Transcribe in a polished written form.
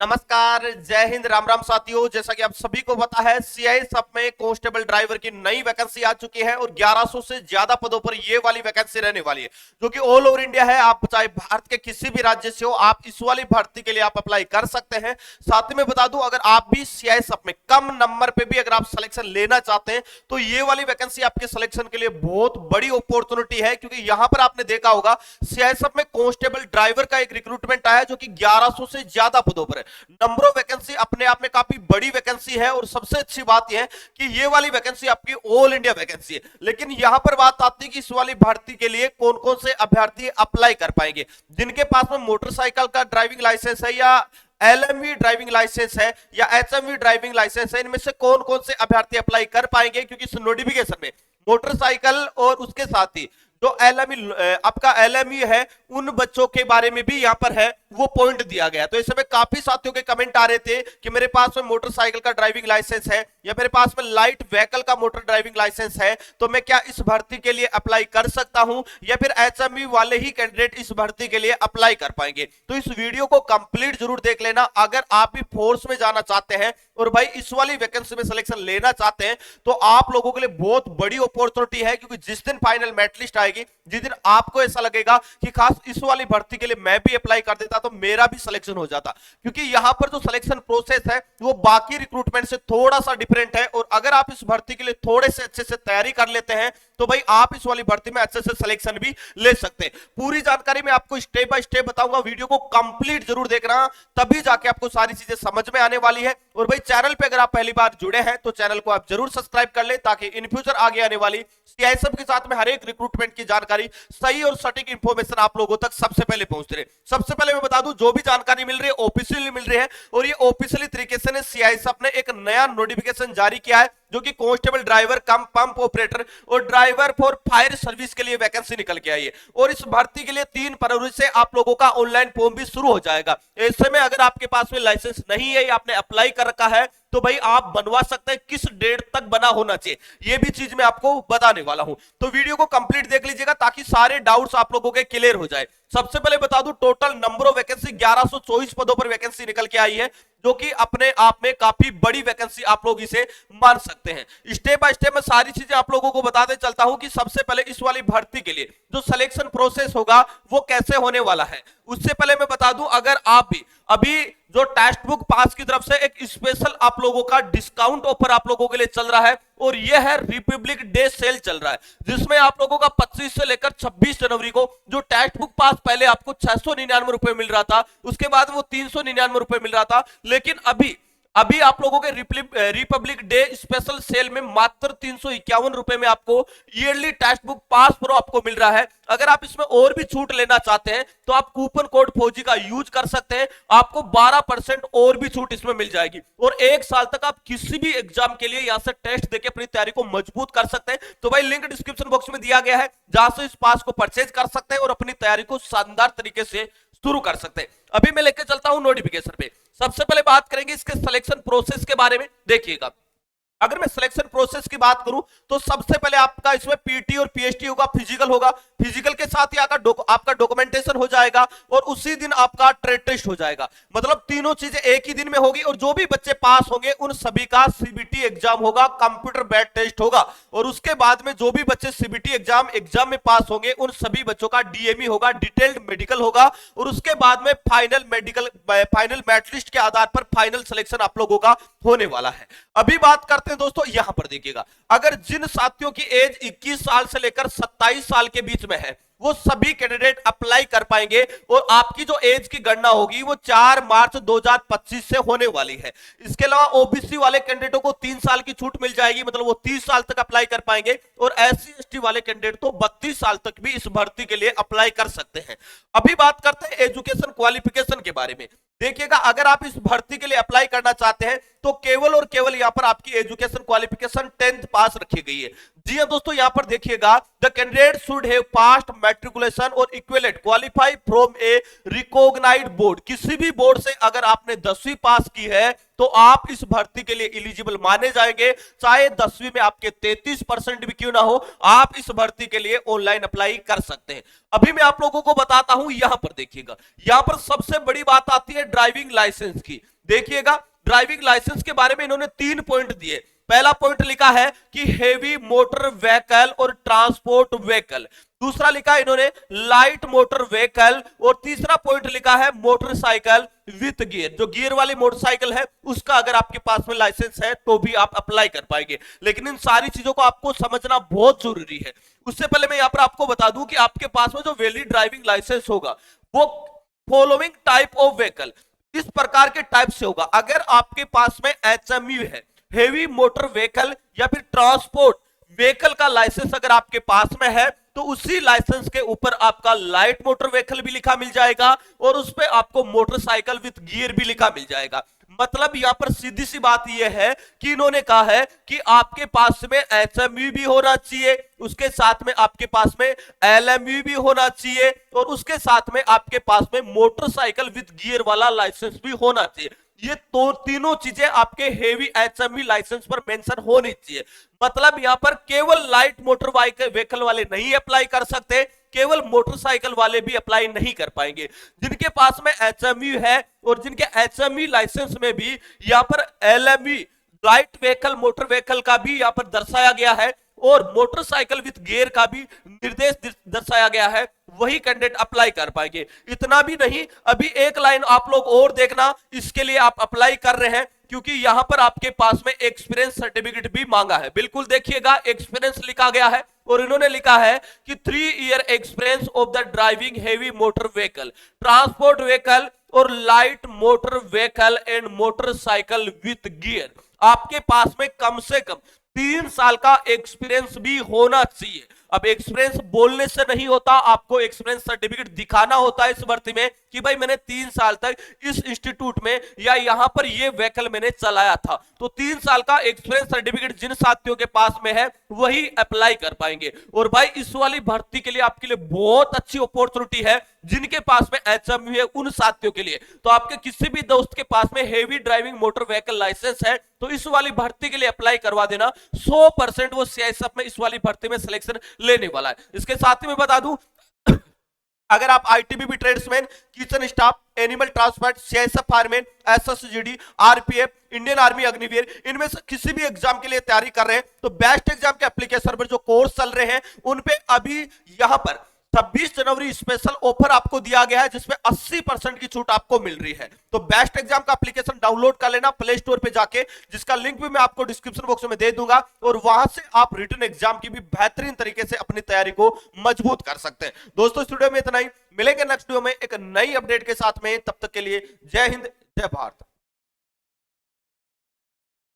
नमस्कार, जय हिंद, राम राम साथियों। जैसा कि आप सभी को पता है, सीआईएसएफ में कांस्टेबल ड्राइवर की नई वैकेंसी आ चुकी है और 1100 से ज्यादा पदों पर ये वाली वैकेंसी रहने वाली है, जो कि ऑल ओवर इंडिया है। आप चाहे भारत के किसी भी राज्य से हो, आप इस वाली भर्ती के लिए आप अप्लाई कर सकते हैं। साथ ही में बता दूं, अगर आप भी सीआईएसएफ में कम नंबर पे भी अगर आप सिलेक्शन लेना चाहते हैं तो ये वाली वैकेंसी आपके सिलेक्शन के लिए बहुत बड़ी अपॉर्चुनिटी है, क्योंकि यहां पर आपने देखा होगा सीआईएसएफ में कांस्टेबल ड्राइवर का एक रिक्रूटमेंट आया जो कि 1100 से ज्यादा पदों पर है। नंबर ऑफ वैकेंसी अपने आप में काफी बड़ी वैकेंसी है और सबसे अच्छी बात यह है कि ये वाली वैकेंसी आपकी ऑल इंडिया वैकेंसी है। लेकिन यहां पर बात आती है कि इस वाली भर्ती के लिए कौन कौन से अभ्यर्थी अप्लाई कर पाएंगे। जिनके पास में मोटरसाइकिल का ड्राइविंग लाइसेंस है या एलएमवी ड्राइविंग लाइसेंस है या एचएमवी ड्राइविंग लाइसेंस है, इनमें से कौन कौन से अभ्यर्थी अप्लाई कर पाएंगे, क्योंकि इस नोटिफिकेशन में मोटरसाइकिल और उसके साथ ही जो एलएमई आपका एलएमई है उन बच्चों के बारे में भी यहां पर है वो पॉइंट दिया गया। तो इस समय काफी साथियों के कमेंट आ रहे थे कि मेरे पास में मोटरसाइकिल का ड्राइविंग लाइसेंस है या मेरे पास में लाइट व्हीकल का मोटर ड्राइविंग लाइसेंस है, तो मैं क्या इस भर्ती के लिए अप्लाई कर सकता हूं या फिर एचएमवी वाले ही कैंडिडेट इस भर्ती के लिए अप्लाई कर पाएंगे। तो इस वीडियो को कंप्लीट जरूर देख लेना। अगर आप भी फोर्स में जाना चाहते हैं और भाई इस वाली वैकेंसी में सिलेक्शन लेना चाहते हैं तो आप लोगों के लिए बहुत बड़ी अपॉर्चुनिटी है, क्योंकि जिस दिन फाइनल मेरिट लिस्ट आएगी, जिस दिन आपको ऐसा लगेगा कि खास इस वाली भर्ती के लिए मैं भी अप्लाई कर देता तो मेरा भी सिलेक्शन हो जाता, क्योंकि यहां पर जो सिलेक्शन प्रोसेस है वो बाकी रिक्रूटमेंट से थोड़ा सा डिफरेंट है। और अगर आप इस भर्ती के लिए थोड़े से अच्छे से तैयारी कर लेते हैं तो भाई आप इस वाली भर्ती में अच्छे से सिलेक्शन भी ले सकते हैं। पूरी जानकारी मैं आपको स्टेप बाय स्टेप बताऊंगा, वीडियो को कंप्लीट जरूर देखना, तभी जाके आपको सारी चीजें समझ में आने वाली है। और भाई चैनल पे अगर आप पहली बार जुड़े हैं तो चैनल को आप जरूर सब्सक्राइब कर ले, ताकि इन फ्यूचर आगे आने वाली सीआईएसएफ के साथ में हर एक रिक्रूटमेंट की जानकारी, सही और सटीक इंफॉर्मेशन आप लोगों तक सबसे पहले पहुंच रहे। सबसे पहले मैं बता दूं, जो भी जानकारी मिल रही है ऑफिशियली मिल रही है, और ये ऑफिशियली तरीके से सीआईएसएफ ने एक नया नोटिफिकेशन जारी किया है, जो कि कांस्टेबल ड्राइवर कम पंप ऑपरेटर और ड्राइवर फॉर फायर सर्विस के लिए वैकेंसी निकल के आई है। और इस भर्ती के लिए 3 फरवरी से आप लोगों का ऑनलाइन फॉर्म भी शुरू हो जाएगा। ऐसे में अगर आपके पास में लाइसेंस नहीं है या आपने अप्लाई कर रखा है तो भाई आप बनवा सकते हैं। किस डेट तक बना होना चाहिए ये भी चीज मैं आपको बताने वाला हूं, तो वीडियो को कंप्लीट देख लीजिएगा ताकि सारे डाउट्स आप लोगों के क्लियर हो जाए। सबसे पहले बता दूं, टोटल नंबर ऑफ वैकेंसी 1124 पदों पर वैकेंसी निकल के आई है, जो कि अपने आप में काफी बड़ी वैकेंसी आप लोग इसे मान सकते हैं। स्टेप बाय स्टेप मैं सारी चीजें आप लोगों को बताते चलता हूं कि सबसे पहले इस वाली भर्ती के लिए जो सिलेक्शन प्रोसेस होगा वो कैसे होने वाला है। उससे पहले मैं बता दूं, अगर आप भी अभी जो टेक्स्ट बुक पास की तरफ से एक स्पेशल आप लोगों का डिस्काउंट ऑफर आप लोगों के लिए चल रहा है, और यह है रिपब्लिक डे सेल चल रहा है, जिसमें आप लोगों का 25 से लेकर 26 जनवरी को जो टेक्स्ट बुक पास पहले आपको 699 रुपए मिल रहा था, उसके बाद वो 399 रुपए मिल रहा था, लेकिन अभी आप लोगों के रिपब्लिक डे स्पेशल सेल में मात्र 351 रुपए में आपको yearly text book pass pro आपको मिल रहा है। अगर आप इसमें और भी छूट लेना चाहते हैं तो आप कूपन कोड फौजी का यूज कर सकते हैं, आपको 12% और भी छूट इसमें मिल जाएगी। और 1 साल तक आप किसी भी एग्जाम के लिए यहां से टेस्ट देके अपनी तैयारी को मजबूत कर सकते हैं। तो भाई लिंक डिस्क्रिप्शन बॉक्स में दिया गया है, जहां से इस पास को परचेज कर सकते हैं और अपनी तैयारी को शानदार तरीके से शुरू कर सकते हैं। अभी मैं लेकर चलता हूं नोटिफिकेशन पे। सबसे पहले बात करेंगे इसके सिलेक्शन प्रोसेस के बारे में। देखिएगा, अगर मैं सिलेक्शन प्रोसेस की बात करूं तो सबसे पहले आपका इसमें पीटी और पीएचटी होगा, फिजिकल होगा, फिजिकल के साथ ही आपका डॉक्यूमेंटेशन हो जाएगा और उसी दिन आपका ट्रेड टेस्ट हो जाएगा। मतलब तीनों चीजें एक ही दिन में होगी, और जो भी बच्चे पास होंगे उन सभी का सीबीटी एग्जाम होगा, कंप्यूटर बेस्ड टेस्ट होगा, और उसके बाद में जो भी बच्चे सीबीटी एग्जाम में पास होंगे उन सभी बच्चों का डीएमई होगा, डिटेल्ड मेडिकल होगा, और उसके बाद में फाइनल मेरिट लिस्ट के आधार पर फाइनल सिलेक्शन आप लोगों का होने वाला है। अभी बात करते हैं दोस्तों, यहां पर देखिएगा, अगर जिन साथियों की एज 21 साल से लेकर 27 साल के बीच में है वो सभी कैंडिडेट अप्लाई कर पाएंगे, और आपकी जो एज की गणना होगी वो 4 मार्च 2025 से होने वाली है। इसके अलावा ओबीसी वाले कैंडिडेटों को 3 साल की छूट मिल जाएगी, मतलब वो 30 साल तक अप्लाई कर पाएंगे, और एससी एसटी वाले कैंडिडेट तो 32 साल तक भी इस भर्ती के लिए अप्लाई कर सकते हैं। अभी बात करते हैं एजुकेशन क्वालिफिकेशन के बारे में। देखिएगा, अगर आप इस भर्ती के लिए अप्लाई करना चाहते हैं तो केवल और केवल यहां पर आपकी एजुकेशन क्वालिफिकेशन 10th पास रखी गई है। जी हां दोस्तों, यहां पर देखिएगा, the candidate should have passed matriculation और equivalent qualify from a recognized board. किसी भी बोर्ड से अगर आपने 10वीं पास की है तो आप इस भर्ती के लिए एलिजिबल माने जाएंगे, चाहे 10वीं में आपके 33% भी क्यों ना हो, आप इस भर्ती के लिए ऑनलाइन अप्लाई कर सकते हैं। अभी मैं आप लोगों को बताता हूं, यहां पर देखिएगा, यहां पर सबसे बड़ी बात आती है ड्राइविंग लाइसेंस की। देखिएगा ड्राइविंग लाइसेंस के बारे में इन्होंने 3 पॉइंट दिए। पहला पॉइंट लिखा है कि हेवी मोटर व्हीकल और ट्रांसपोर्ट व्हीकल, दूसरा लिखा है इन्होंने लाइट मोटर व्हीकल, और तीसरा पॉइंट लिखा है मोटरसाइकिल विथ गियर। जो गियर वाली मोटरसाइकिल है उसका अगर आपके पास में लाइसेंस है तो भी आप अप्लाई कर पाएंगे। लेकिन इन सारी चीजों को आपको समझना बहुत जरूरी है। उससे पहले मैं यहां पर आपको बता दूं कि आपके पास में जो वैलिड ड्राइविंग लाइसेंस होगा वो फॉलोइंग टाइप ऑफ व्हीकल, इस प्रकार के टाइप से होगा। अगर आपके पास में एचएमयू है, हेवी मोटर व्हीकल या फिर ट्रांसपोर्ट व्हीकल का लाइसेंस अगर आपके पास में है तो उसी लाइसेंस के ऊपर आपका लाइट मोटर व्हीकल भी लिखा मिल जाएगा और उस पे आपको मोटरसाइकिल विथ गियर भी लिखा मिल जाएगा। मतलब यहां पर सीधी सी बात यह है कि इन्होंने कहा है कि आपके पास में एचएमयू भी होना चाहिए, उसके साथ में आपके पास में एलएमयू भी होना चाहिए, और उसके साथ में आपके पास में मोटरसाइकिल विथ गियर वाला लाइसेंस भी होना चाहिए। ये तो तीनों चीजें आपके हेवी एचएमवी लाइसेंस पर मेंशन होनी चाहिए। मतलब यहां पर केवल लाइट मोटर व्हीकल वाले नहीं अप्लाई कर सकते, केवल मोटरसाइकिल वाले भी अप्लाई नहीं कर पाएंगे। जिनके पास में एचएमवी है और जिनके एचएमवी लाइसेंस में भी यहां पर LMV light vehicle motor vehicle का भी यहां पर दर्शाया गया है और मोटरसाइकिल विथ गियर का भी निर्देश दर्शाया गया है, वही कैंडिडेट अप्लाई कर पाएंगे। इतना भी नहीं, अभी एक लाइन आप लोग और देखना, इसके लिए आप अप्लाई कर रहे हैं क्योंकि यहां पर आपके पास में एक्सपीरियंस सर्टिफिकेट भी मांगा है। बिल्कुल देखिएगा एक्सपीरियंस लिखा गया है और इन्होंने लिखा है कि 3 year experience of the driving heavy motor vehicle, transport vehicle और light motor vehicle and motorcycle with gear. आपके पास में कम से कम 3 साल का एक्सपीरियंस भी होना चाहिए। अब एक्सपीरियंस बोलने से नहीं होता, आपको एक्सपीरियंस सर्टिफिकेट दिखाना होता है इस भर्ती में कि भाई मैंने 3 साल तक इस इंस्टीट्यूट में या यहां पर ये व्हीकल मैंने चलाया था। तो 3 साल का एक्सपीरियंस सर्टिफिकेट जिन साथियों के पास में है वही अप्लाई कर पाएंगे। और भाई इस वाली भर्ती के लिए आपके लिए बहुत अच्छी अपॉर्चुनिटी है, जिनके पास में एचएमवी है उन साथियों के लिए। तो आपके किसी भी दोस्त के पास में heavy driving motor vehicle licence है तो इस वाली भर्ती के लिए अप्लाई करवा देना। 100% वो सीआईएसएफ में इस वाली भर्ती में सिलेक्शन लेने वाला है। इसके साथ ही मैं बता दूं, अगर आप ITBP tradesman, kitchen staff, animal transport, CISF fireman, SSGD, RPF, Indian army Agniveer, इनमें से किसी भी एग्जाम के लिए तैयारी कर रहे हैं तो बेस्ट एग्जाम के एप्लीकेशन पर जो कोर्स चल रहे हैं उन पे अभी यहां पर 26 जनवरी स्पेशल ऑफर आपको दिया गया है जिसमें 80% की छूट आपको मिल रही है। तो बेस्ट एग्जाम का एप्लीकेशन डाउनलोड कर लेना प्ले स्टोर पे जाके, जिसका लिंक भी मैं आपको डिस्क्रिप्शन बॉक्स में दे दूंगा, और वहां से आप रिटन एग्जाम की भी बेहतरीन तरीके से अपनी तैयारी को मजबूत कर सकते हैं। दोस्तों इस वीडियो में इतना ही, मिलेंगे नेक्स्ट वीडियो में एक नई अपडेट के साथ में, तब तक के लिए जय हिंद जय भारत।